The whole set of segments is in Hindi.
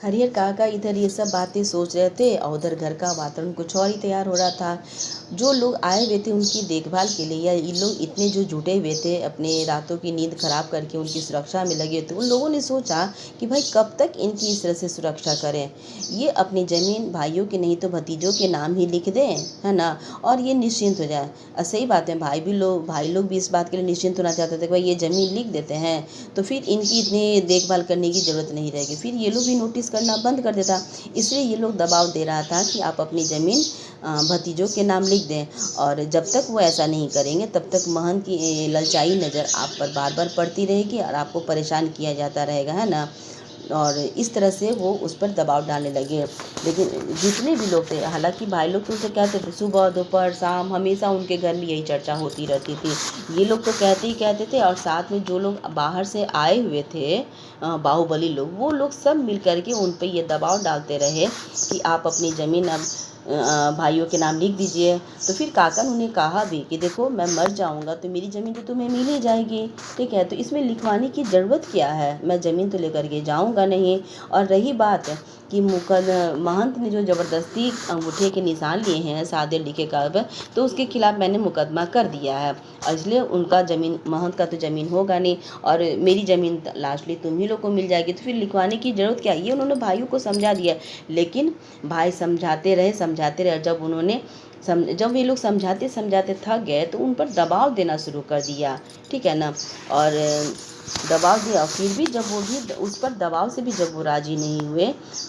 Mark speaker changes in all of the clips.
Speaker 1: हरिहर काका इधर ये सब बातें सोच रहे थे और उधर घर का वातावरण कुछ और ही तैयार हो रहा था। जो लोग आए हुए थे उनकी देखभाल के लिए, या ये लोग इतने जो जुटे हुए थे अपने रातों की नींद खराब करके उनकी सुरक्षा में लगे थे, उन लोगों ने सोचा कि भाई कब तक इनकी इस तरह से सुरक्षा करें, ये अपनी ज़मीन भाइयों के नहीं तो भतीजों के नाम ही लिख दें, है ना, और ये निश्चिंत हो जाए। सही बात है, भाई लोग भी इस बात के लिए निश्चिंत होना चाहते थे कि भाई ये ज़मीन लिख देते हैं तो फिर इनकी इतनी देखभाल करने की ज़रूरत नहीं रहेगी, फिर ये लोग भी नोटिस करना बंद कर देता। इसलिए ये लोग दबाव दे रहा था कि आप अपनी ज़मीन भतीजों के नाम लिख दें, और जब तक वो ऐसा नहीं करेंगे तब तक महंत की ललचाई नज़र आप पर बार बार पड़ती रहेगी और आपको परेशान किया जाता रहेगा, है ना। और इस तरह से वो उस पर दबाव डालने लगे। लेकिन जितने भी लोग थे, हालांकि भाई लोग तो उसे कहते थे, सुबह दोपहर शाम हमेशा उनके घर में यही चर्चा होती रहती थी। ये लोग तो कहते ही कहते थे, और साथ में जो लोग बाहर से आए हुए थे बाहुबली लोग, वो लोग सब मिल करके उन पर ये दबाव डालते रहे कि आप अपनी ज़मीन अब भाइयों के नाम लिख दीजिए। तो फिर काका ने उन्हें कहा भी कि देखो मैं मर जाऊंगा तो मेरी ज़मीन तो तुम्हें मिल ही जाएगी, ठीक है, तो इसमें लिखवाने की ज़रूरत क्या है, मैं ज़मीन तो लेकर के जाऊंगा नहीं। और रही बात कि महंत ने जो ज़बरदस्ती अंगूठे के निशान लिए हैं सादे लिखे कागज, तो उसके खिलाफ़ मैंने मुकदमा कर दिया है, इसलिए उनका ज़मीन, महंत का तो ज़मीन होगा नहीं और मेरी ज़मीन लास्टली तुम ही लोग को मिल जाएगी, तो फिर लिखवाने की ज़रूरत क्या है, ये उन्होंने भाइयों को समझा दिया। लेकिन भाई समझाते रहे, जब ये लोग समझाते समझाते थक गए तो उन पर दबाव देना शुरू कर दिया, ठीक है ना। और दबाव दिया, फिर भी जब वो भी उस पर दबाव से भी जब वो राज़ी नहीं हुए,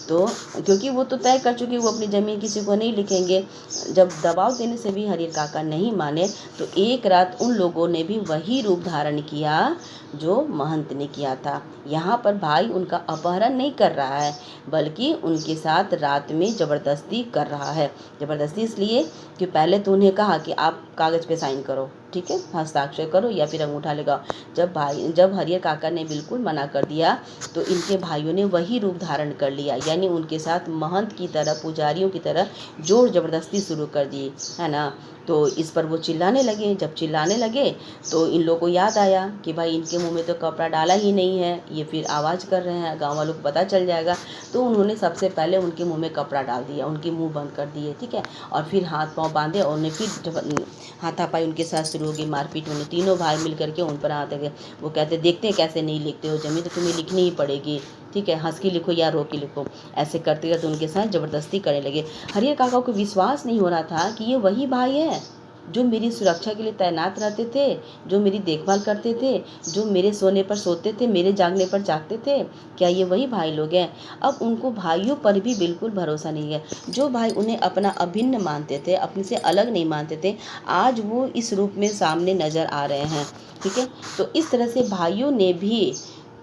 Speaker 1: तो क्योंकि वो तो तय कर चुके वो अपनी ज़मीन किसी को नहीं लिखेंगे, जब दबाव देने से भी हरिहर काका नहीं माने, तो एक रात उन लोगों ने भी वही रूप धारण किया जो महंत ने किया था। यहाँ पर भाई उनका अपहरण नहीं कर रहा है, बल्कि उनके साथ रात में ज़बरदस्ती कर रहा है। ज़बरदस्ती इसलिए कि पहले तो उन्हें कहा कि आप कागज़ पे साइन करो, ठीक है, हस्ताक्षर करो या फिर अंगूठा लगाओ। जब हरिहर काका ने बिल्कुल मना कर दिया तो इनके भाइयों ने वही रूप धारण कर लिया, यानी उनके साथ महंत की तरह, पुजारियों की तरह जोर ज़बरदस्ती शुरू कर दी, है ना। तो इस पर वो चिल्लाने लगे। जब चिल्लाने लगे तो इन लोगों को याद आया कि भाई इनके मुंह में तो कपड़ा डाला ही नहीं है, ये फिर आवाज़ कर रहे हैं, गांव वालों को पता चल जाएगा। तो उन्होंने सबसे पहले उनके मुंह में कपड़ा डाल दिया, उनके मुंह बंद कर दिए, ठीक है, और फिर हाथ पाँव बांधे और उन्हें फिर हाथापाई उनके साथ शुरू हो गई, मारपीट होने। तीनों भाई मिल करके उन पर आते गए। वो कहते देखते हैं कैसे नहीं लिखते हो, ज़मीन तो तुम्हें लिखनी ही पड़ेगी, ठीक है, हंस के लिखो या रो के लिखो। ऐसे करते करते उनके साथ ज़बरदस्ती करने लगे। हरिहर काका को विश्वास नहीं हो रहा था कि ये वही भाई है जो मेरी सुरक्षा के लिए तैनात रहते थे, जो मेरी देखभाल करते थे, जो मेरे सोने पर सोते थे, मेरे जागने पर जागते थे। क्या ये वही भाई लोग हैं? अब उनको भाइयों पर भी बिल्कुल भरोसा नहीं है। जो भाई उन्हें अपना अभिन्न मानते थे, अपने से अलग नहीं मानते थे, आज वो इस रूप में सामने नज़र आ रहे हैं, ठीक है। तो इस तरह से भाइयों ने भी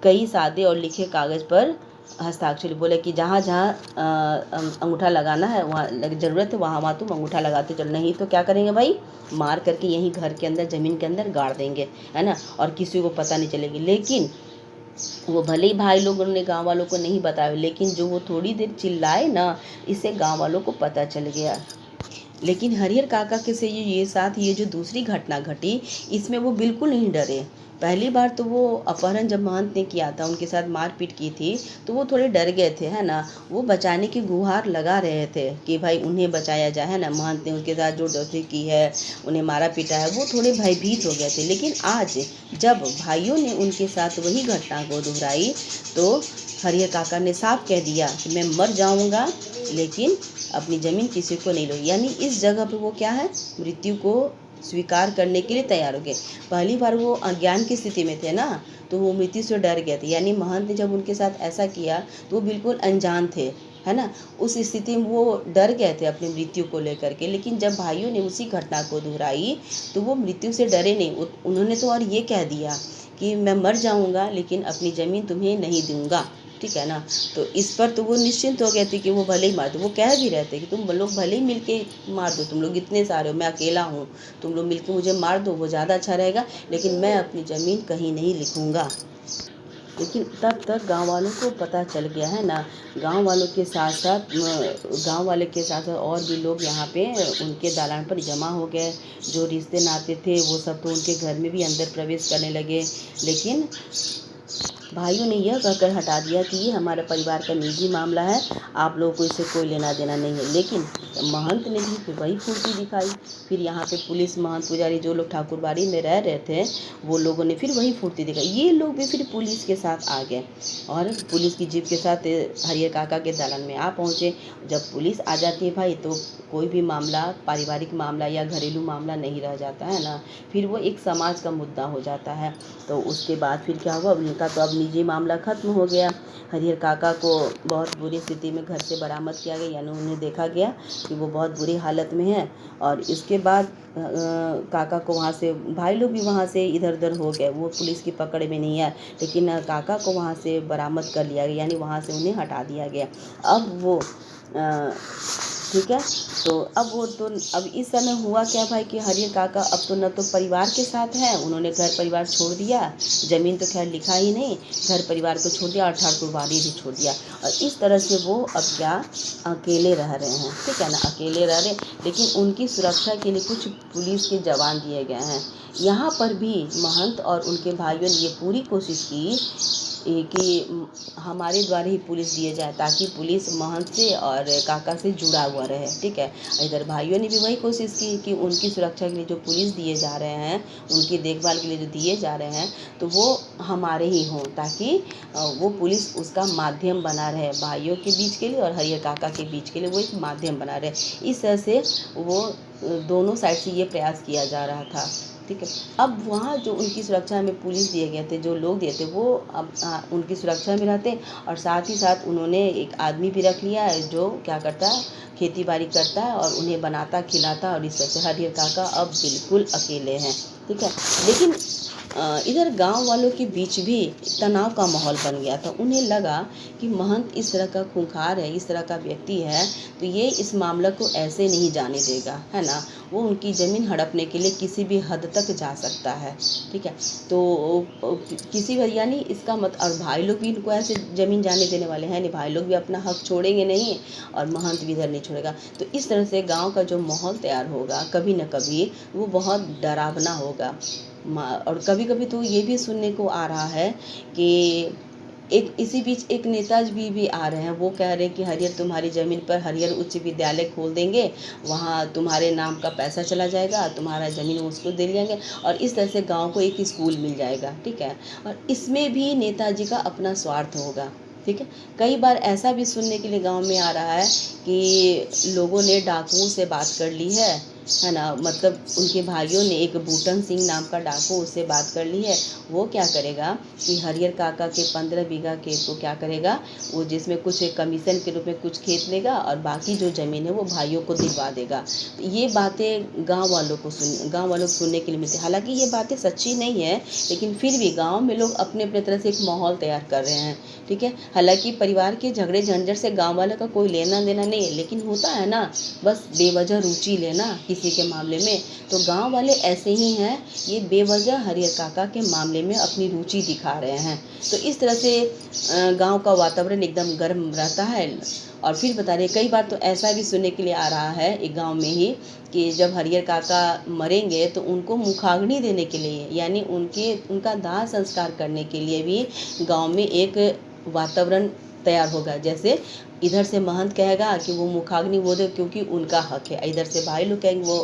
Speaker 1: कई सादे और लिखे कागज़ पर हस्ताक्षर बोले कि जहाँ जहाँ अंगूठा लगाना है, वहाँ ज़रूरत है वहाँ वहाँ तुम अंगूठा लगाते चलो, नहीं तो क्या करेंगे भाई, मार करके यहीं घर के अंदर, ज़मीन के अंदर गाड़ देंगे, है ना, और किसी को पता नहीं चलेगी। लेकिन वो भले ही भाई लोगों ने गांव वालों को नहीं बताया, लेकिन जो वो थोड़ी देर चिल्लाए ना, इससे गांव वालों को पता चल गया। लेकिन हरिहर काका के से ये जो दूसरी घटना घटी, इसमें वो बिल्कुल नहीं डरे। पहली बार तो वो अपहरण जब महंत ने किया था, उनके साथ मारपीट की थी, तो वो थोड़े डर गए थे, है ना। वो बचाने की गुहार लगा रहे थे कि भाई उन्हें बचाया जाए, है ना। महंत ने उनके साथ ज़बरदस्ती की है, उन्हें मारा पीटा है, वो थोड़े भयभीत हो गए थे। लेकिन आज जब भाइयों ने उनके साथ वही घटना को दोहराई, तो हरिहर काका ने साफ कह दिया कि मैं मर जाऊँगा लेकिन अपनी ज़मीन किसी को नहीं लो। यानी इस जगह पे वो क्या है, मृत्यु को स्वीकार करने के लिए तैयार हो गए। पहली बार वो अज्ञान की स्थिति में थे ना, तो वो मृत्यु से डर गए थे। यानी महंत ने जब उनके साथ ऐसा किया तो वो बिल्कुल अनजान थे, है ना। उस स्थिति में वो डर गए थे अपनी मृत्यु को लेकर के। लेकिन जब भाइयों ने उसी घटना को दोहराई तो वो मृत्यु से डरे नहीं। उन्होंने तो और ये कह दिया कि मैं मर जाऊँगा लेकिन अपनी ज़मीन तुम्हें नहीं दूँगा, ठीक है ना। तो इस पर तो वो निश्चिंत हो गए थे कि वो भले ही मार दो। वो कह भी रहे थे कि तुम लोग भले ही मिलके मार दो, तुम लोग इतने सारे हो, मैं अकेला हूँ, तुम लोग मिलके मुझे मार दो, वो ज़्यादा अच्छा रहेगा, लेकिन मैं अपनी ज़मीन कहीं नहीं लिखूँगा। लेकिन तब तक गांव वालों को पता चल गया, है ना। गांव वालों के साथ साथ और भी लोग यहाँ पे उनके दालान पर जमा हो गए। जो रिश्ते नाते थे वो सब तो उनके घर में भी अंदर प्रवेश करने लगे। लेकिन भाइयों ने यह कहकर हटा दिया कि ये हमारे परिवार का निजी मामला है, आप लोगों को इससे कोई लेना देना नहीं है। लेकिन महंत ने भी फिर वही फुर्ती दिखाई। फिर यहाँ पे पुलिस, महंत, पुजारी, जो लोग ठाकुरबाड़ी में रह रहे थे, वो लोगों ने फिर वही फुर्ती दिखाई। ये लोग भी फिर पुलिस के साथ आ गए और पुलिस की जीप के साथ हरियर काका के दालन में आ पहुँचे। जब पुलिस आ जाती है भाई, तो कोई भी मामला, पारिवारिक मामला या घरेलू मामला नहीं रह जाता है ना, फिर वो एक समाज का मुद्दा हो जाता है। तो उसके बाद फिर क्या हुआ, उनका तो अब निजी मामला ख़त्म हो गया। हरिहर काका को बहुत बुरी स्थिति में घर से बरामद किया गया, यानी उन्हें देखा गया कि वो बहुत बुरी हालत में है। और इसके बाद काका को वहाँ से, भाई लोग भी वहाँ से इधर उधर हो गए, वो पुलिस की पकड़ में नहीं है, लेकिन काका को वहाँ से बरामद कर लिया गया, यानी वहाँ से उन्हें हटा दिया गया। अब वो ठीक है, तो अब इस समय हुआ क्या भाई कि हरिहर काका अब तो न तो परिवार के साथ है, उन्होंने घर परिवार छोड़ दिया, ज़मीन तो खैर लिखा ही नहीं, घर परिवार को छोड़ दिया और ठाकुरबाड़ी भी छोड़ दिया। और इस तरह से वो अब क्या, अकेले रह रहे हैं, ठीक है ना, अकेले रह रहे। लेकिन उनकी सुरक्षा के लिए कुछ पुलिस के जवान दिए गए हैं। यहाँ पर भी महंत और उनके भाइयों ने ये पूरी कोशिश की कि हमारे द्वारा ही पुलिस दिए जाए, ताकि पुलिस महंत से और काका से जुड़ा हुआ रहे, ठीक है। इधर भाइयों ने भी वही कोशिश की कि उनकी सुरक्षा के लिए जो पुलिस दिए जा रहे हैं, उनकी देखभाल के लिए जो दिए जा रहे हैं, तो वो हमारे ही हों, ताकि वो पुलिस उसका माध्यम बना रहे भाइयों के बीच के लिए और हरिहर काका के बीच के लिए, वो एक माध्यम बना रहे। इस तरह से वो दोनों साइड से ये प्रयास किया जा रहा था, ठीक है। अब वहाँ जो उनकी सुरक्षा में पुलिस दिए गए थे, जो लोग दिए थे, वो अब उनकी सुरक्षा में रहते, और साथ ही साथ उन्होंने एक आदमी भी रख लिया है जो क्या करता है, खेती बाड़ी करता है और उन्हें बनाता खिलाता। और इस तरह से हरिहर काका अब बिल्कुल अकेले हैं, ठीक है। लेकिन इधर गांव वालों के बीच भी तनाव का माहौल बन गया था। उन्हें लगा कि महंत इस तरह का खूंखार है, इस तरह का व्यक्ति है, तो ये इस मामला को ऐसे नहीं जाने देगा, है ना। वो उनकी ज़मीन हड़पने के लिए किसी भी हद तक जा सकता है, ठीक है। तो किसी भी, यानी इसका मत, और भाई लोग भी इनको ऐसे ज़मीन जाने देने वाले हैं नहीं, भाई लोग भी अपना हक छोड़ेंगे नहीं और महंत भी इधर नहीं छोड़ेगा। तो इस तरह से गांव का जो माहौल तैयार होगा, कभी न कभी वो बहुत डरावना होगा। और कभी कभी तो ये भी सुनने को आ रहा है कि एक इसी बीच एक नेताजी भी आ रहे हैं, वो कह रहे हैं कि हरिहर तुम्हारी ज़मीन पर हरिहर उच्च विद्यालय खोल देंगे, वहाँ तुम्हारे नाम का पैसा चला जाएगा, तुम्हारा ज़मीन उसको दे दिएंगे और इस तरह से गांव को एक स्कूल मिल जाएगा, ठीक है। और इसमें भी नेताजी का अपना स्वार्थ होगा, ठीक है। कई बार ऐसा भी सुनने के लिए गांव में आ रहा है कि लोगों ने डाकुओं से बात कर ली है ना, मतलब उनके भाइयों ने, एक बूटन सिंह नाम का डाकू, उससे बात कर ली है। वो क्या करेगा कि हरिहर काका के 15 बीघा खेत को क्या करेगा, वो जिसमें कुछ कमीशन के रूप में कुछ खेत लेगा और बाकी जो ज़मीन है वो भाइयों को दिलवा देगा। तो ये बातें गांव वालों को सुनने के लिए मिलती है। हालांकि ये बातें सच्ची नहीं है, लेकिन फिर भी गाँव में लोग अपने अपने तरह से एक माहौल तैयार कर रहे हैं, ठीक है। हालांकि परिवार के झगड़े झंझट से गाँव वालों का कोई लेना देना नहीं है, लेकिन होता है ना, बस बेवजह रुचि लेना किसी के मामले में। तो गांव वाले ऐसे ही हैं, ये बेवजह हरिहर काका के मामले में अपनी रुचि दिखा रहे हैं। तो इस तरह से गांव का वातावरण एकदम गर्म रहता है। और फिर बता रहे, कई बार तो ऐसा भी सुनने के लिए आ रहा है एक गांव में ही कि जब हरिहर काका मरेंगे तो उनको मुखाग्नि देने के लिए, यानी उनका दाह संस्कार करने के लिए भी गांव में एक वातावरण तैयार होगा। जैसे इधर से महंत कहेगा कि वो मुखाग्नि वो दे क्योंकि उनका हक है, इधर से भाई लोग कहेंगे वो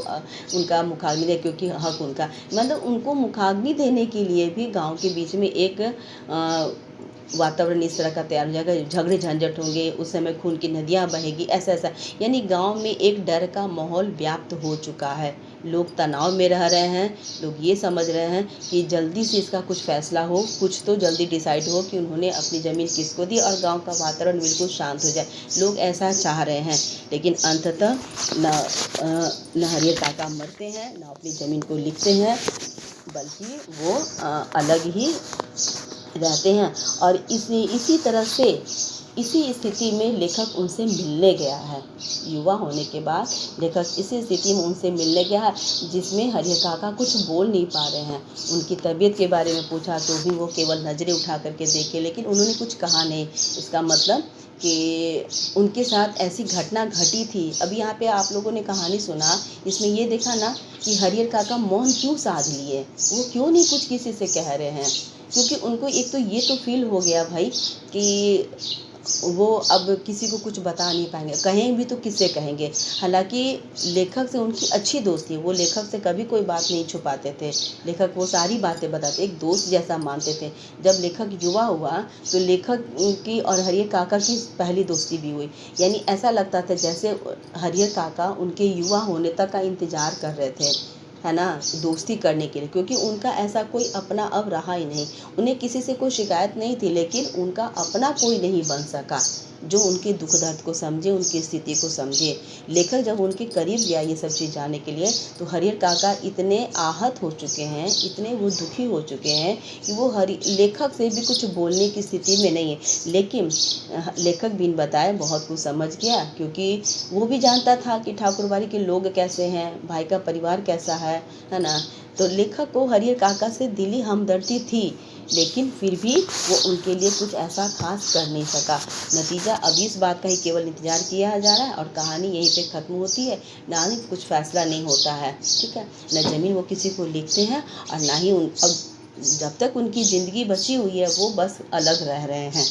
Speaker 1: उनका मुखाग्नि दे क्योंकि हक उनका, मतलब उनको मुखाग्नि देने के लिए भी गांव के बीच में एक वातावरण इस तरह का तैयार हो जाएगा। झगड़े झंझट होंगे, उस समय खून की नदियाँ बहेगी, ऐसा, यानी गांव में एक डर का माहौल व्याप्त हो चुका है। लोग तनाव में रह रहे हैं, लोग ये समझ रहे हैं कि जल्दी से इसका कुछ फैसला हो, कुछ तो जल्दी डिसाइड हो कि उन्होंने अपनी ज़मीन किसको दी और गांव का वातावरण बिल्कुल शांत हो जाए। लोग ऐसा चाह रहे हैं, लेकिन अंततः न हरिहर काका मरते हैं, न अपनी ज़मीन को लिखते हैं, बल्कि वो अलग ही रहते हैं। और इसी तरह से इसी स्थिति में लेखक उनसे मिलने गया है। युवा होने के बाद लेखक इसी स्थिति में उनसे मिलने गया है, जिसमें हरिहर काका कुछ बोल नहीं पा रहे हैं। उनकी तबीयत के बारे में पूछा तो भी वो केवल नज़रें उठा करके देखे, लेकिन उन्होंने कुछ कहा नहीं। इसका मतलब कि उनके साथ ऐसी घटना घटी थी। अभी यहाँ पे आप लोगों ने कहानी सुना, इसमें ये देखा ना कि हरिहर काका मौन क्यों साध लिए, वो क्यों नहीं कुछ किसी से कह रहे हैं। क्योंकि उनको एक तो ये तो फील हो गया भाई कि वो अब किसी को कुछ बता नहीं पाएंगे, कहें भी तो किससे कहेंगे। हालांकि लेखक से उनकी अच्छी दोस्ती है, वो लेखक से कभी कोई बात नहीं छुपाते थे, लेखक वो सारी बातें बताते, एक दोस्त जैसा मानते थे। जब लेखक युवा हुआ तो लेखक की और हरिहर काका की पहली दोस्ती भी हुई, यानी ऐसा लगता था जैसे हरिहर काका उनके युवा होने तक का इंतज़ार कर रहे थे, है ना, दोस्ती करने के लिए, क्योंकि उनका ऐसा कोई अपना अब रहा ही नहीं। उन्हें किसी से कोई शिकायत नहीं थी, लेकिन उनका अपना कोई नहीं बन सका जो उनके दुख दर्द को समझे, उनकी स्थिति को समझे। लेखक जब उनके करीब गया ये सब चीज़ जानने के लिए, तो हरिहर काका इतने आहत हो चुके हैं, इतने वो दुखी हो चुके हैं कि वो लेखक से भी कुछ बोलने की स्थिति में नहीं है। लेकिन लेखक बिन बताए बहुत कुछ समझ गया, क्योंकि वो भी जानता था कि ठाकुरबाड़ी के लोग कैसे हैं, भाई का परिवार कैसा है ना। तो लेखक को हरिहर काका से दिली हमदर्दी थी, लेकिन फिर भी वो उनके लिए कुछ ऐसा खास कर नहीं सका। नतीजा अब इस बात का ही केवल इंतजार किया जा रहा है और कहानी यहीं पे ख़त्म होती है, ना ही कुछ फैसला नहीं होता है, ठीक है। न ज़मीन वो किसी को लिखते हैं और ना ही अब जब तक उनकी ज़िंदगी बची हुई है वो बस अलग रह रहे हैं।